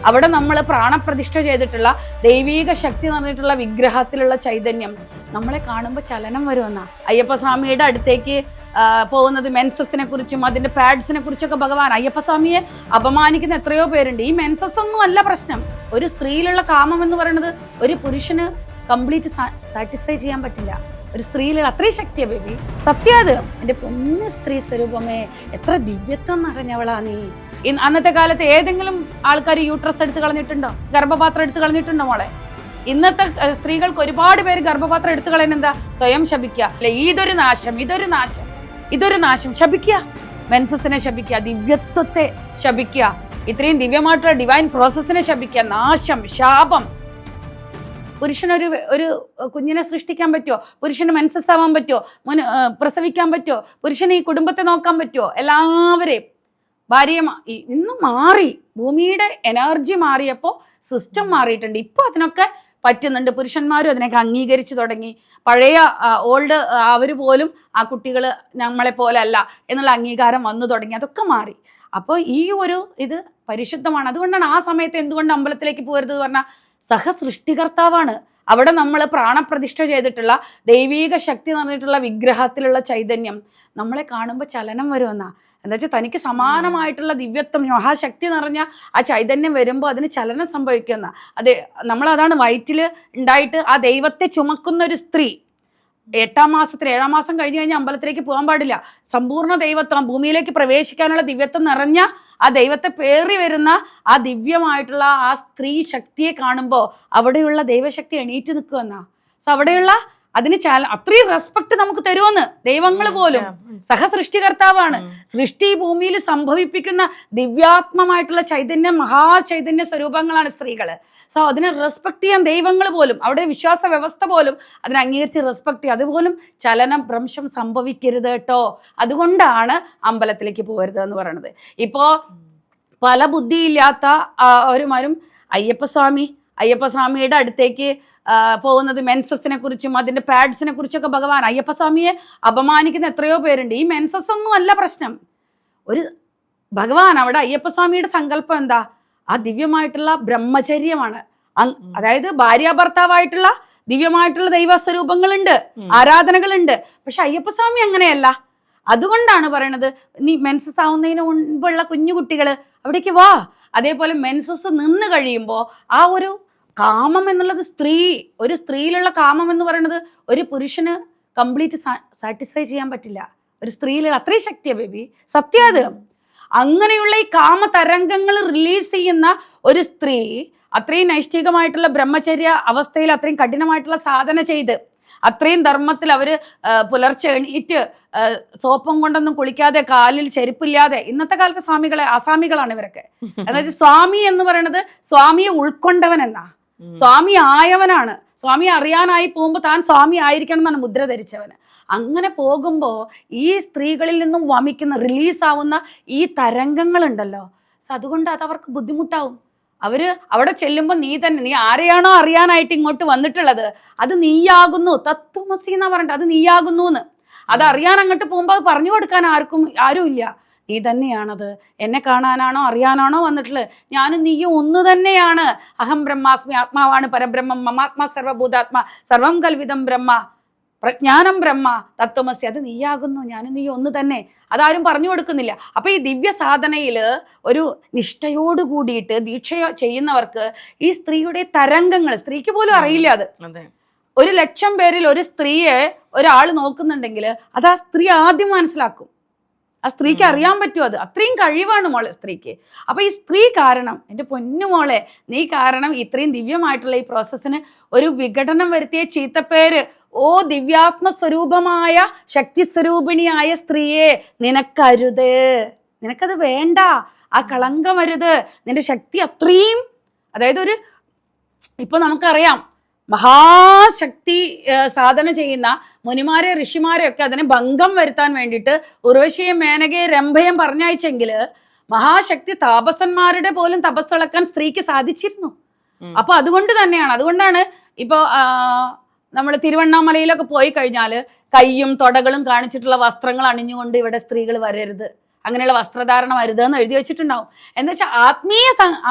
അവിടെ നമ്മൾ പ്രാണപ്രതിഷ്ഠ ചെയ്തിട്ടുള്ള ദൈവീക ശക്തി നിറഞ്ഞിട്ടുള്ള വിഗ്രഹത്തിലുള്ള ചൈതന്യം നമ്മളെ കാണുമ്പോൾ ചലനം വരുമെന്നാ. അയ്യപ്പസ്വാമിയുടെ അടുത്തേക്ക് പോകുന്നത് മെൻസസിനെ കുറിച്ചും അതിന്റെ പാഡ്സിനെ കുറിച്ചൊക്കെ ഭഗവാൻ അയ്യപ്പസ്വാമിയെ അപമാനിക്കുന്ന എത്രയോ പേരുണ്ട്. ഈ മെൻസസ് ഒന്നും അല്ല പ്രശ്നം. ഒരു സ്ത്രീയിലുള്ള കാമം എന്ന് പറയുന്നത് ഒരു പുരുഷന് കംപ്ലീറ്റ് സാറ്റിസ്ഫൈ ചെയ്യാൻ പറ്റില്ല. ഒരു സ്ത്രീയിലുള്ള അത്രയും ശക്തിയാ ബേബി. സത്യം അത്. എൻ്റെ പൊന്ന് സ്ത്രീ സ്വരൂപമേ, എത്ര ദിവ്യത്വം നിറഞ്ഞവളാ നീ. അന്നത്തെ കാലത്ത് ഏതെങ്കിലും ആൾക്കാർ യൂട്രസ് എടുത്ത് കളഞ്ഞിട്ടുണ്ടോ? ഗർഭപാത്രം എടുത്ത് കളഞ്ഞിട്ടുണ്ടോ മോളെ? ഇന്നത്തെ സ്ത്രീകൾക്ക് ഒരുപാട് പേര് ഗർഭപാത്രം എടുത്തു കളയുന്ന എന്താ? സ്വയം ശപിക്കുക അല്ലെ? ഇതൊരു നാശം, ഇതൊരു നാശം, ഇതൊരു നാശം. ശപിക്കുക, മെൻസസിനെ ശപിക്കുക, ദിവ്യത്വത്തെ ശപിക്കുക, ഇത്രയും ദിവ്യമായിട്ടുള്ള ഡിവൈൻ പ്രോസസ്സിനെ ശപിക്കുക. നാശം, ശാപം. പുരുഷനൊരു ഒരു കുഞ്ഞിനെ സൃഷ്ടിക്കാൻ പറ്റുമോ? പുരുഷന് മെൻസസ് ആവാൻ പറ്റുമോ? പ്രസവിക്കാൻ പറ്റുമോ? പുരുഷന് ഈ കുടുംബത്തെ നോക്കാൻ പറ്റുമോ? എല്ലാവരെയും ഭാര്യയെ ഇന്ന് മാറി. ഭൂമിയുടെ എനർജി മാറിയപ്പോൾ സിസ്റ്റം മാറിയിട്ടുണ്ട്. ഇപ്പൊ അതിനൊക്കെ പറ്റുന്നുണ്ട്. പുരുഷന്മാരും അതിനൊക്കെ അംഗീകരിച്ചു തുടങ്ങി. പഴയ ഓൾഡ് അവർ പോലും ആ കുട്ടികൾ നമ്മളെ പോലെ അല്ല എന്നുള്ള അംഗീകാരം വന്നു തുടങ്ങി. അതൊക്കെ മാറി. അപ്പോൾ ഈ ഒരു ഇത് പരിശുദ്ധമാണ്. അതുകൊണ്ടാണ് ആ സമയത്ത് എന്തുകൊണ്ട് അമ്പലത്തിലേക്ക് പോകരുത് എന്ന് പറഞ്ഞാൽ സഹസൃഷ്ടികർത്താവാണ്. അവിടെ നമ്മൾ പ്രാണപ്രതിഷ്ഠ ചെയ്തിട്ടുള്ള ദൈവീക ശക്തി നിറഞ്ഞിട്ടുള്ള വിഗ്രഹത്തിലുള്ള ചൈതന്യം നമ്മളെ കാണുമ്പോൾ ചലനം വരുമെന്നാ. എന്താ വെച്ചാൽ തനിക്ക് സമാനമായിട്ടുള്ള ദിവ്യത്വം മഹാശക്തി നിറഞ്ഞ ആ ചൈതന്യം വരുമ്പോൾ അതിന് ചലനം സംഭവിക്കുന്ന അതെ. നമ്മളതാണ് വയറ്റിൽ ഉണ്ടായിട്ട് ആ ദൈവത്തെ ചുമക്കുന്ന ഒരു സ്ത്രീ 8-ാം മാസത്തിൽ 7-ാം മാസം കഴിഞ്ഞ് കഴിഞ്ഞാൽ അമ്പലത്തിലേക്ക് പോകാൻ പാടില്ല. സമ്പൂർണ്ണ ദൈവത്വം, ഭൂമിയിലേക്ക് പ്രവേശിക്കാനുള്ള ദിവ്യത്വം നിറഞ്ഞ ആ ദൈവത്തെ പേറി വരുന്ന ആ ദിവ്യമായിട്ടുള്ള ആ സ്ത്രീ ശക്തിയെ കാണുമ്പോൾ അവിടെയുള്ള ദൈവശക്തി എണീറ്റ് നിൽക്കുമെന്നാ. സോ അവിടെയുള്ള അതിന് അത്രയും റെസ്പെക്ട് നമുക്ക് തരുമെന്ന് ദൈവങ്ങൾ പോലും. സഹസൃഷ്ടികർത്താവാണ്. സൃഷ്ടി ഭൂമിയിൽ സംഭവിപ്പിക്കുന്ന ദിവ്യാത്മമായിട്ടുള്ള ചൈതന്യ മഹാചൈതന്യ സ്വരൂപങ്ങളാണ് സ്ത്രീകള്. സോ അതിനെ റെസ്പെക്ട് ചെയ്യാൻ ദൈവങ്ങൾ പോലും, അവിടെ വിശ്വാസ വ്യവസ്ഥ പോലും അതിനെ അംഗീകരിച്ച് റെസ്പെക്ട് ചെയ്യും. അതുപോലും ചലനം ഭ്രംശം സംഭവിക്കരുത് കേട്ടോ. അതുകൊണ്ടാണ് അമ്പലത്തിലേക്ക് പോകരുത് എന്ന് പറയുന്നത്. ഇപ്പോ പല ബുദ്ധിയില്ലാത്ത ഒരുമാരും അയ്യപ്പസ്വാമിയുടെ അടുത്തേക്ക് പോകുന്നത് മെൻസസിനെ കുറിച്ചും അതിന്റെ പാഡ്സിനെ കുറിച്ചൊക്കെ ഭഗവാൻ അയ്യപ്പസ്വാമിയെ അപമാനിക്കുന്ന എത്രയോ പേരുണ്ട്. ഈ മെൻസസ് ഒന്നും അല്ല പ്രശ്നം. ഒരു ഭഗവാൻ അവിടെ അയ്യപ്പസ്വാമിയുടെ സങ്കല്പം എന്താ? ആ ദിവ്യമായിട്ടുള്ള ബ്രഹ്മചര്യമാണ്. അതായത് ഭാര്യാഭർത്താവായിട്ടുള്ള ദിവ്യമായിട്ടുള്ള ദൈവസ്വരൂപങ്ങളുണ്ട്, ആരാധനകളുണ്ട്. പക്ഷെ അയ്യപ്പസ്വാമി അങ്ങനെയല്ല. അതുകൊണ്ടാണ് പറയണത് നീ മെൻസസ് ആവുന്നതിന് മുൻപുള്ള കുഞ്ഞുകുട്ടികൾ അവിടേക്ക് വാ. അതേപോലെ മെൻസസ് നിന്ന് കഴിയുമ്പോൾ ആ ഒരു കാമം എന്നുള്ളത് ഒരു സ്ത്രീയിലുള്ള കാമം എന്ന് പറയുന്നത് ഒരു പുരുഷന് കംപ്ലീറ്റ് സാറ്റിസ്ഫൈ ചെയ്യാൻ പറ്റില്ല. ഒരു സ്ത്രീയിലുള്ള അത്രയും ശക്തിയാ ബേബി. സത്യം അത്. അങ്ങനെയുള്ള ഈ കാമ തരംഗങ്ങൾ റിലീസ് ചെയ്യുന്ന ഒരു സ്ത്രീ അത്രയും നൈഷ്ഠികമായിട്ടുള്ള ബ്രഹ്മചര്യ അവസ്ഥയിൽ അത്രയും കഠിനമായിട്ടുള്ള സാധന ചെയ്ത് അത്രയും ധർമ്മത്തിൽ അവർ പുലർച്ചെ എണീറ്റ് സോപ്പും കൊണ്ടൊന്നും കുളിക്കാതെ കാലിൽ ചെരുപ്പില്ലാതെ, ഇന്നത്തെ കാലത്തെ അസ്വാമികളാണ് ഇവരൊക്കെ. എന്താ വെച്ചാൽ സ്വാമി എന്ന് പറയുന്നത് സ്വാമിയെ ഉൾക്കൊണ്ടവൻ എന്നാ. സ്വാമി ആയവനാണ്. സ്വാമി അറിയാനായി പോകുമ്പോൾ താൻ സ്വാമി ആയിരിക്കണം എന്നാണ് മുദ്ര ധരിച്ചവന്. അങ്ങനെ പോകുമ്പോൾ ഈ സ്ത്രീകളിൽ നിന്നും വമിക്കുന്ന റിലീസാവുന്ന ഈ തരംഗങ്ങളുണ്ടല്ലോ, അതുകൊണ്ട് അത് അവർക്ക് ബുദ്ധിമുട്ടാവും. അവിടെ ചെല്ലുമ്പോൾ നീ ആരെയാണോ അറിയാനായിട്ട് ഇങ്ങോട്ട് വന്നിട്ടുള്ളത് അത് നീയാകുന്നു. തത്വമസി എന്നാ പറഞ്ഞിട്ട് അത് നീയാകുന്നു എന്ന്. അത് അറിയാൻ അങ്ങോട്ട് പോകുമ്പോൾ അത് പറഞ്ഞു കൊടുക്കാൻ ആരും ഇല്ല. നീ തന്നെയാണത്. എന്നെ കാണാനാണോ അറിയാനാണോ വന്നിട്ടുള്ളത്? ഞാനും നീയും ഒന്ന് തന്നെയാണ്. അഹം ബ്രഹ്മാസ്മി, ആത്മാവാണ് പരബ്രഹ്മം, മമാത്മാ സർവഭൂതാത്മാ സർവം കൽവിതം ബ്രഹ്മ, പ്രജ്ഞാനം ബ്രഹ്മ, തത്വമസി. അത് നീയാകുന്നു, ഞാനും നീ ഒന്ന് തന്നെ. അതാരും പറഞ്ഞു കൊടുക്കുന്നില്ല. അപ്പൊ ഈ ദിവ്യ സാധനയിൽ ഒരു നിഷ്ഠയോട് കൂടിയിട്ട് ദീക്ഷ ചെയ്യുന്നവർക്ക് ഈ സ്ത്രീയുടെ തരംഗങ്ങൾ സ്ത്രീക്ക് പോലും അറിയില്ല. അത് 1,00,000 പേരിൽ ഒരു സ്ത്രീയെ ഒരാൾ നോക്കുന്നുണ്ടെങ്കിൽ അത് ആ സ്ത്രീ ആദ്യം മനസ്സിലാക്കും. ആ സ്ത്രീക്ക് അറിയാൻ പറ്റും. അത് അത്രയും കഴിവാണ് മോളെ സ്ത്രീക്ക്. അപ്പൊ ഈ സ്ത്രീ കാരണം, എൻ്റെ പൊന്നു മോളെ, നീ കാരണം ഇത്രയും ദിവ്യമായിട്ടുള്ള ഈ പ്രോസസ്സിന് ഒരു വിഘടനം വരുത്തിയ ചീത്തപ്പേര്, ഓ ദിവ്യാത്മ സ്വരൂപമായ ശക്തി സ്വരൂപിണിയായ സ്ത്രീയെ നിനക്കരുത്, നിനക്കത് വേണ്ട, ആ കളങ്കം അരുത്. നിന്റെ ശക്തി അത്രയും, അതായത് ഇപ്പൊ നമുക്കറിയാം മഹാശക്തി സാധന ചെയ്യുന്ന മുനിമാരെ ഋഷിമാരെ ഒക്കെ അതിനെ ഭംഗം വരുത്താൻ വേണ്ടിയിട്ട് ഉർവശിയും മേനകയും രംഭയും പറഞ്ഞയച്ചെങ്കിൽ മഹാശക്തി താപസന്മാരുടെ പോലും തപസ്സിളക്കാൻ സ്ത്രീക്ക് സാധിച്ചിരുന്നു. അപ്പൊ അതുകൊണ്ടാണ് ഇപ്പൊ നമ്മൾ തിരുവണ്ണാമലയിലൊക്കെ പോയി കഴിഞ്ഞാൽ കയ്യും തൊടകളും കാണിച്ചിട്ടുള്ള വസ്ത്രങ്ങൾ അണിഞ്ഞുകൊണ്ട് ഇവിടെ സ്ത്രീകൾ വരരുത്, അങ്ങനെയുള്ള വസ്ത്രധാരണം അരുതെന്ന് എഴുതി വെച്ചിട്ടുണ്ടാവും. എന്ന് വെച്ചാൽ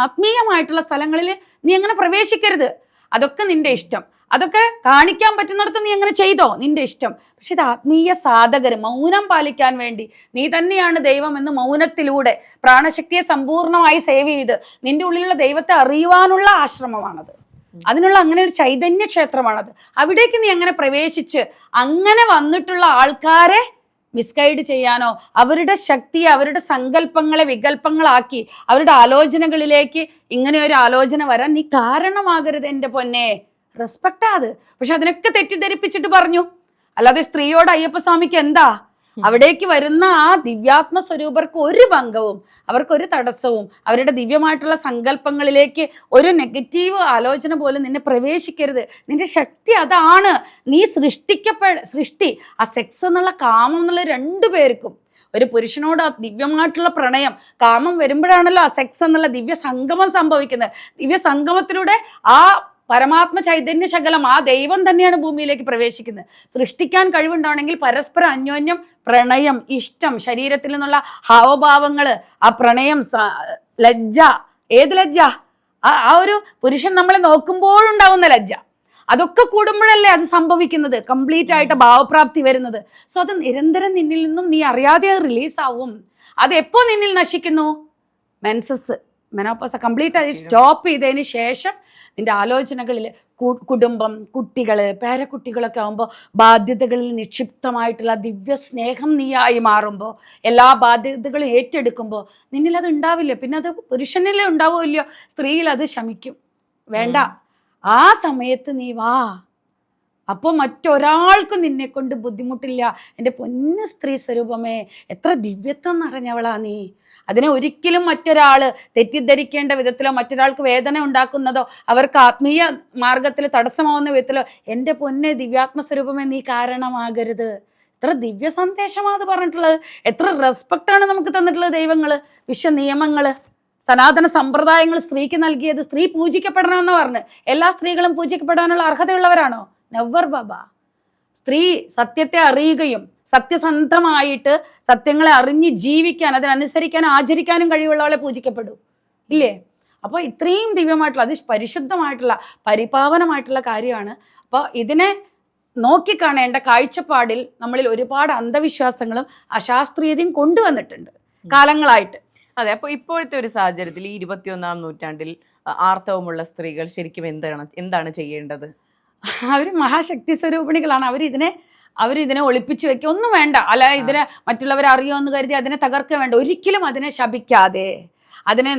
ആത്മീയമായിട്ടുള്ള സ്ഥലങ്ങളിൽ നീ അങ്ങനെ പ്രവേശിക്കരുത്. അതൊക്കെ നിന്റെ ഇഷ്ടം, അതൊക്കെ കാണിക്കാൻ പറ്റുന്നിടത്ത് നീ അങ്ങനെ ചെയ്തോ, നിന്റെ ഇഷ്ടം. പക്ഷെ ഇത് ആത്മീയ സാധകര് മൗനം പാലിക്കാൻ വേണ്ടി നീ തന്നെയാണ് ദൈവം എന്ന് മൗനത്തിലൂടെ പ്രാണശക്തിയെ സമ്പൂർണ്ണമായി സേവ് ചെയ്ത് നിന്റെ ഉള്ളിലുള്ള ദൈവത്തെ അറിയുവാനുള്ള ആശ്രമമാണത്. അതിനുള്ള അങ്ങനെ ഒരു ചൈതന്യ ക്ഷേത്രമാണത്. അവിടേക്ക് നീ അങ്ങനെ പ്രവേശിച്ച് അങ്ങനെ വന്നിട്ടുള്ള ആൾക്കാരെ മിസ്ഗൈഡ് ചെയ്യാനോ അവരുടെ ശക്തിയെ അവരുടെ സങ്കല്പങ്ങളെ വികല്പങ്ങളാക്കി അവരുടെ ആലോചനകളിലേക്ക് ഇങ്ങനെ ഒരു ആലോചന വരാൻ നീ കാരണമാകരുത് എൻ്റെ പൊന്നെ. റെസ്പെക്റ്റാ അത്. പക്ഷെ അതിനൊക്കെ തെറ്റിദ്ധരിപ്പിച്ചിട്ട് പറഞ്ഞു. അല്ലാതെ സ്ത്രീയോട് അയ്യപ്പസ്വാമിക്ക് എന്താ? അവിടേക്ക് വരുന്ന ആ ദിവ്യാത്മ സ്വരൂപർക്ക് ഒരു ഭംഗവും അവർക്കൊരു തടസ്സവും അവരുടെ ദിവ്യമായിട്ടുള്ള സങ്കല്പങ്ങളിലേക്ക് ഒരു നെഗറ്റീവ് ആലോചന പോലും നിന്നെ പ്രവേശിക്കരുത്. നിന്റെ ശക്തി അതാണ്. നീ സൃഷ്ടി ആ സെക്സ് എന്നുള്ള കാമം എന്നുള്ള രണ്ടു പേർക്കും ഒരു പുരുഷനോട് ആ ദിവ്യമായിട്ടുള്ള പ്രണയം കാമം വരുമ്പോഴാണല്ലോ ആ സെക്സ് എന്നുള്ള ദിവ്യ സംഗമം സംഭവിക്കുന്നത്. ദിവ്യ സംഗമത്തിലൂടെ ആ പരമാത്മ ചൈതന്യ ശകലം ആ ദൈവം തന്നെയാണ് ഭൂമിയിലേക്ക് പ്രവേശിക്കുന്നത്. സൃഷ്ടിക്കാൻ കഴിവുണ്ടാണെങ്കിൽ പരസ്പരം അന്യോന്യം പ്രണയം, ഇഷ്ടം, ശരീരത്തിൽ നിന്നുള്ള ഹാവഭാവങ്ങള്, ആ പ്രണയം, ലജ്ജ, ഏത് ലജ്ജ? ആ ഒരു പുരുഷൻ നമ്മളെ നോക്കുമ്പോഴുണ്ടാവുന്ന ലജ്ജ, അതൊക്കെ കൂടുമ്പോഴല്ലേ അത് സംഭവിക്കുന്നത്, കംപ്ലീറ്റ് ആയിട്ട് ഭാവപ്രാപ്തി വരുന്നത്. സോ അത് നിരന്തരം നിന്നിൽ നിന്നും നീ അറിയാതെ റിലീസാവും. അത് എപ്പോ നിന്നിൽ നശിക്കുന്നു? മെനോപോസ് കംപ്ലീറ്റ് ആയി സ്റ്റോപ്പ് ചെയ്തതിന് ശേഷം നിന്റെ ആലോചനകളിൽ കുടുംബം, കുട്ടികള്, പേരക്കുട്ടികളൊക്കെ ആകുമ്പോൾ ബാധ്യതകളിൽ നിക്ഷിപ്തമായിട്ടുള്ള ദിവ്യ സ്നേഹം നീയായി മാറുമ്പോൾ, എല്ലാ ബാധ്യതകളും ഏറ്റെടുക്കുമ്പോൾ നിന്നിൽ അത് ഉണ്ടാവില്ല. പിന്നെ അത് പുരുഷനിലേ ഉണ്ടാവുമല്ലോ, സ്ത്രീയിൽ അത് ശമിക്കും. വേണ്ട, ആ സമയത്ത് നീ വാ. അപ്പോൾ മറ്റൊരാൾക്കും നിന്നെ കൊണ്ട് ബുദ്ധിമുട്ടില്ല. എൻ്റെ പൊന്നു സ്ത്രീ സ്വരൂപമേ, എത്ര ദിവ്യത്വം നിറഞ്ഞവളാ നീ. അതിനെ ഒരിക്കലും മറ്റൊരാള് തെറ്റിദ്ധരിക്കേണ്ട വിധത്തിലോ മറ്റൊരാൾക്ക് വേദന ഉണ്ടാക്കുന്നതോ അവർക്ക് ആത്മീയ മാർഗത്തിൽ തടസ്സമാവുന്ന വിധത്തിലോ എൻ്റെ പൊന്നെ ദിവ്യാത്മ സ്വരൂപമേ നീ കാരണമാകരുത്. എത്ര ദിവ്യ സന്ദേശമാണ് അത് പറഞ്ഞിട്ടുള്ളത്. എത്ര റെസ്പെക്റ്റാണ് നമുക്ക് തന്നിട്ടുള്ളത് ദൈവങ്ങള്, വിശ്വ നിയമങ്ങള്, സനാതന സമ്പ്രദായങ്ങൾ സ്ത്രീക്ക് നൽകിയത്. സ്ത്രീ പൂജിക്കപ്പെടണമെന്ന് പറഞ്ഞ് എല്ലാ സ്ത്രീകളും പൂജിക്കപ്പെടാനുള്ള അർഹതയുള്ളവരാണോ? നെവർ ബാബ. സ്ത്രീ സത്യത്തെ അറിയുകയും സത്യസന്ധമായിട്ട് സത്യങ്ങളെ അറിഞ്ഞ് ജീവിക്കാൻ, അതിനനുസരിക്കാൻ, ആചരിക്കാനും കഴിവുള്ളവളെ പൂജിക്കപ്പെടൂ, ഇല്ലേ? അപ്പോൾ ഇത്രയും ദിവ്യമായിട്ടുള്ള, അത് പരിശുദ്ധമായിട്ടുള്ള പരിപാവനമായിട്ടുള്ള കാര്യമാണ്. അപ്പോൾ ഇതിനെ നോക്കിക്കാണേണ്ട കാഴ്ചപ്പാടിൽ നമ്മളിൽ ഒരുപാട് അന്ധവിശ്വാസങ്ങളും അശാസ്ത്രീയതയും കൊണ്ടുവന്നിട്ടുണ്ട് കാലങ്ങളായിട്ട്. അതെ. അപ്പോൾ ഇപ്പോഴത്തെ ഒരു സാഹചര്യത്തിൽ ഈ 21-ാം നൂറ്റാണ്ടിൽ ആർത്തവമുള്ള സ്ത്രീകൾ ശരിക്കും എന്താണ് ചെയ്യേണ്ടത്? അവർ മഹാശക്തി സ്വരൂപിണികളാണ്. അവരിതിനെ ഒളിപ്പിച്ചു വെക്കുക ഒന്നും വേണ്ട. അല്ല, ഇതിനെ മറ്റുള്ളവർ അറിയുമെന്ന് കരുതി അതിനെ തകർക്കുക വേണ്ട. ഒരിക്കലും അതിനെ ശപിക്കാതെ, അതിനെ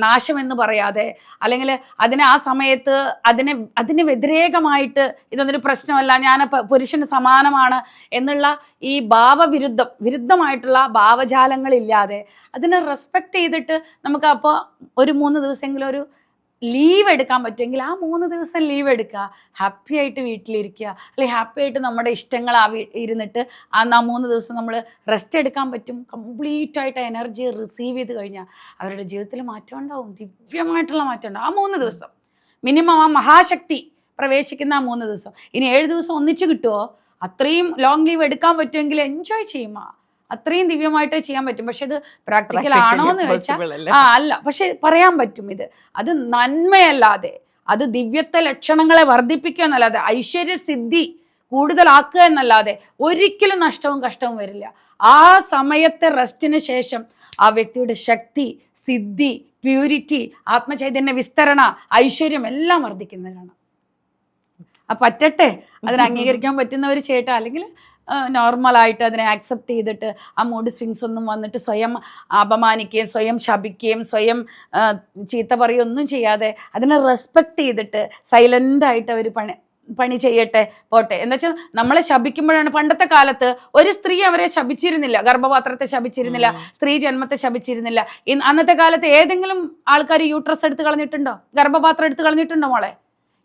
നാശമെന്ന് പറയാതെ, അല്ലെങ്കിൽ അതിനെ ആ സമയത്ത് അതിന് വ്യതിരേകമായിട്ട് ഇതൊന്നൊരു പ്രശ്നമല്ല, ഞാൻ പുരുഷന് സമാനമാണ് എന്നുള്ള ഈ വിരുദ്ധമായിട്ടുള്ള ഭാവജാലങ്ങളില്ലാതെ അതിനെ റെസ്പെക്ട് ചെയ്തിട്ട് നമുക്ക് അപ്പോൾ ഒരു 3 ദിവസമെങ്കിലും ഒരു ലീവ് എടുക്കാൻ പറ്റുമെങ്കിൽ ആ 3 ദിവസം ലീവ് എടുക്കുക. ഹാപ്പി ആയിട്ട് വീട്ടിലിരിക്കുക, അല്ലെങ്കിൽ ഹാപ്പി ആയിട്ട് നമ്മുടെ ഇഷ്ടങ്ങൾ ഇരുന്നിട്ട് ആ 3 ദിവസം നമ്മൾ റെസ്റ്റ് എടുക്കാൻ പറ്റും. കംപ്ലീറ്റ് ആയിട്ട് എനർജി റിസീവ് ചെയ്ത് കഴിഞ്ഞാൽ അവരുടെ ജീവിതത്തിൽ മാറ്റം ഉണ്ടാവും, ദിവ്യമായിട്ടുള്ള മാറ്റം ഉണ്ടാവും. ആ 3 ദിവസം മിനിമം ആ മഹാശക്തി പ്രവേശിക്കുന്ന ആ 3 ദിവസം. ഇനി 7 ദിവസം ഒന്നിച്ച് കിട്ടുമോ? അത്രയും ലോങ് ലീവ് എടുക്കാൻ പറ്റുമെങ്കിൽ എൻജോയ് ചെയ്യുക. അത്രയും ദിവ്യമായിട്ട് ചെയ്യാൻ പറ്റും. പക്ഷെ ഇത് പ്രാക്ടിക്കൽ ആണോ എന്ന് ചോദിച്ചാൽ അല്ല. പക്ഷെ പറയാൻ പറ്റും അത് നന്മയല്ലാതെ, അത് ദിവ്യത്വ ലക്ഷണങ്ങളെ വർദ്ധിപ്പിക്കുക എന്നല്ലാതെ, ഐശ്വര്യസിദ്ധി കൂടുതലാക്കുക എന്നല്ലാതെ ഒരിക്കലും നഷ്ടവും കഷ്ടവും വരില്ല. ആ സമയത്തെ റെസ്റ്റിന് ശേഷം ആ വ്യക്തിയുടെ ശക്തി, സിദ്ധി, പ്യൂരിറ്റി, ആത്മചൈതന്യ വിസ്തരണ, ഐശ്വര്യം എല്ലാം വർദ്ധിക്കുന്നതാണ്. പറ്റട്ടെ, അതിനെ അംഗീകരിക്കാൻ പറ്റുന്നവർ ചെയ്യട്ടെ. അല്ലെങ്കിൽ നോർമലായിട്ട് അതിനെ ആക്സെപ്റ്റ് ചെയ്തിട്ട് ആ മൂഡ് സ്വിങ്സ് ഒന്നും വന്നിട്ട് സ്വയം അപമാനിക്കുകയും സ്വയം ശപിക്കുകയും സ്വയം ചീത്ത പറയുകയൊന്നും ചെയ്യാതെ അതിനെ റെസ്പെക്റ്റ് ചെയ്തിട്ട് സൈലൻ്റായിട്ട് അവർ പണി ചെയ്യട്ടെ, പോട്ടെ. എന്നുവെച്ചാൽ നമ്മളെ ശപിക്കുമ്പോഴാണ്, പണ്ടത്തെ കാലത്ത് ഒരു സ്ത്രീ അവരെ ശപിച്ചിരുന്നില്ല, ഗർഭപാത്രത്തെ ശപിച്ചിരുന്നില്ല, സ്ത്രീ ജന്മത്തെ ശപിച്ചിരുന്നില്ല. അന്നത്തെ കാലത്ത് ഏതെങ്കിലും ആൾക്കാർ യൂട്രസ് എടുത്ത് കളഞ്ഞിട്ടുണ്ടോ? ഗർഭപാത്രം എടുത്ത് കളഞ്ഞിട്ടുണ്ടോ മോളെ?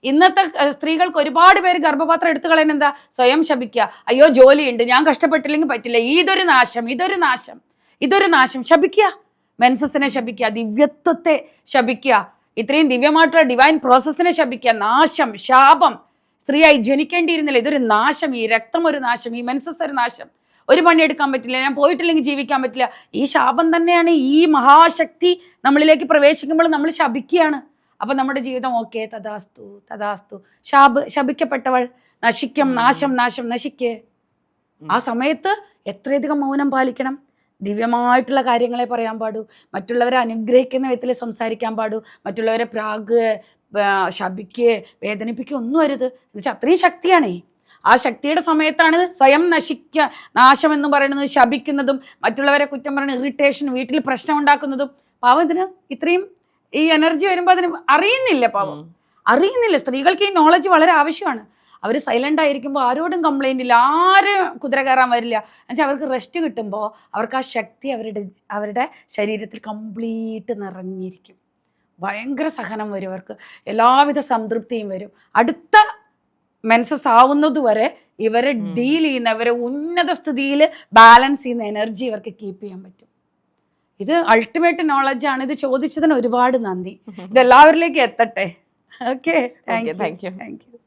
ഇന്നത്തെ സ്ത്രീകൾക്ക് ഒരുപാട് പേര് ഗർഭപാത്രം എടുത്തു കളയുന്നത് എന്താ? സ്വയം ശപിക്കുക. അയ്യോ ജോലിയുണ്ട്, ഞാൻ കഷ്ടപ്പെട്ടില്ലെങ്കിൽ പറ്റില്ല, ഇതൊരു നാശം. ശപിക്കുക, മെൻസസിനെ ശപിക്കുക, ദിവ്യത്വത്തെ ശപിക്കുക, ഇത്രയും ദിവ്യമായിട്ടുള്ള ഡിവൈൻ പ്രോസസ്സിനെ ശപിക്കുക. നാശം, ശാപം, സ്ത്രീയായി ജനിക്കേണ്ടിയിരുന്നില്ല, ഇതൊരു നാശം, ഈ രക്തം ഒരു നാശം, ഈ മെൻസസ് ഒരു നാശം. ഒരു പണിയെടുക്കാൻ പറ്റില്ല, ഞാൻ പോയിട്ടില്ലെങ്കിൽ ജീവിക്കാൻ പറ്റില്ല. ഈ ശാപം തന്നെയാണ് ഈ മഹാശക്തി നമ്മളിലേക്ക് പ്രവേശിക്കുമ്പോൾ നമ്മൾ ശപിക്കുകയാണ്. അപ്പം നമ്മുടെ ജീവിതം ഓക്കെ, തഥാസ്തു തഥാസ്തു, ശപിക്കപ്പെട്ടവൾ നശിക്കും, നാശം നാശം നശിക്കേ. ആ സമയത്ത് എത്രയധികം മൗനം പാലിക്കണം. ദിവ്യമായിട്ടുള്ള കാര്യങ്ങളെ പറയാൻ പാടൂ, മറ്റുള്ളവരെ അനുഗ്രഹിക്കുന്ന വിധത്തിൽ സംസാരിക്കാൻ പാടൂ, മറ്റുള്ളവരെ ശപിക്കുക വേദനിപ്പിക്കുക ഒന്നും അരുത്. എന്നുവെച്ചാൽ അത്രയും ശക്തിയാണേ. ആ ശക്തിയുടെ സമയത്താണ് സ്വയം നാശം എന്ന് പറയുന്നത്, ശപിക്കുന്നതും മറ്റുള്ളവരെ കുറ്റം പറയുന്ന, ഇറിറ്റേഷൻ, വീട്ടിൽ പ്രശ്നം ഉണ്ടാക്കുന്നതും. പാവം ഇതിന് ഇത്രയും ഈ എനർജി വരുമ്പോൾ അതിന് അറിയുന്നില്ല, പാവം അറിയുന്നില്ല. സ്ത്രീകൾക്ക് ഈ നോളജ് വളരെ ആവശ്യമാണ്. അവർ സൈലൻ്റ് ആയിരിക്കുമ്പോൾ ആരോടും കംപ്ലൈൻ്റ് ഇല്ല, ആരും കുതിര കയറാൻ വരില്ല. എന്നുവെച്ചാൽ അവർക്ക് റെസ്റ്റ് കിട്ടുമ്പോൾ അവർക്ക് ആ ശക്തി അവരുടെ ശരീരത്തിൽ കംപ്ലീറ്റ് നിറഞ്ഞിരിക്കും. ഭയങ്കര സഹനം വരും അവർക്ക്, എല്ലാവിധ സംതൃപ്തിയും വരും. അടുത്ത മെൻസസ് ആവുന്നത് വരെ ഇവരെ ഡീൽ ചെയ്യുന്ന, ഇവരെ ഉന്നത സ്ഥിതിയിൽ ബാലൻസ് ചെയ്യുന്ന എനർജി ഇവർക്ക് കീപ്പ് ചെയ്യാൻ പറ്റും. ഇത് അൾട്ടിമേറ്റ് നോളജാണ്. ഇത് ചോദിച്ചതിന് ഒരുപാട് നന്ദി. ഇത് എല്ലാവരിലേക്കും എത്തട്ടെ. Okay, thank U.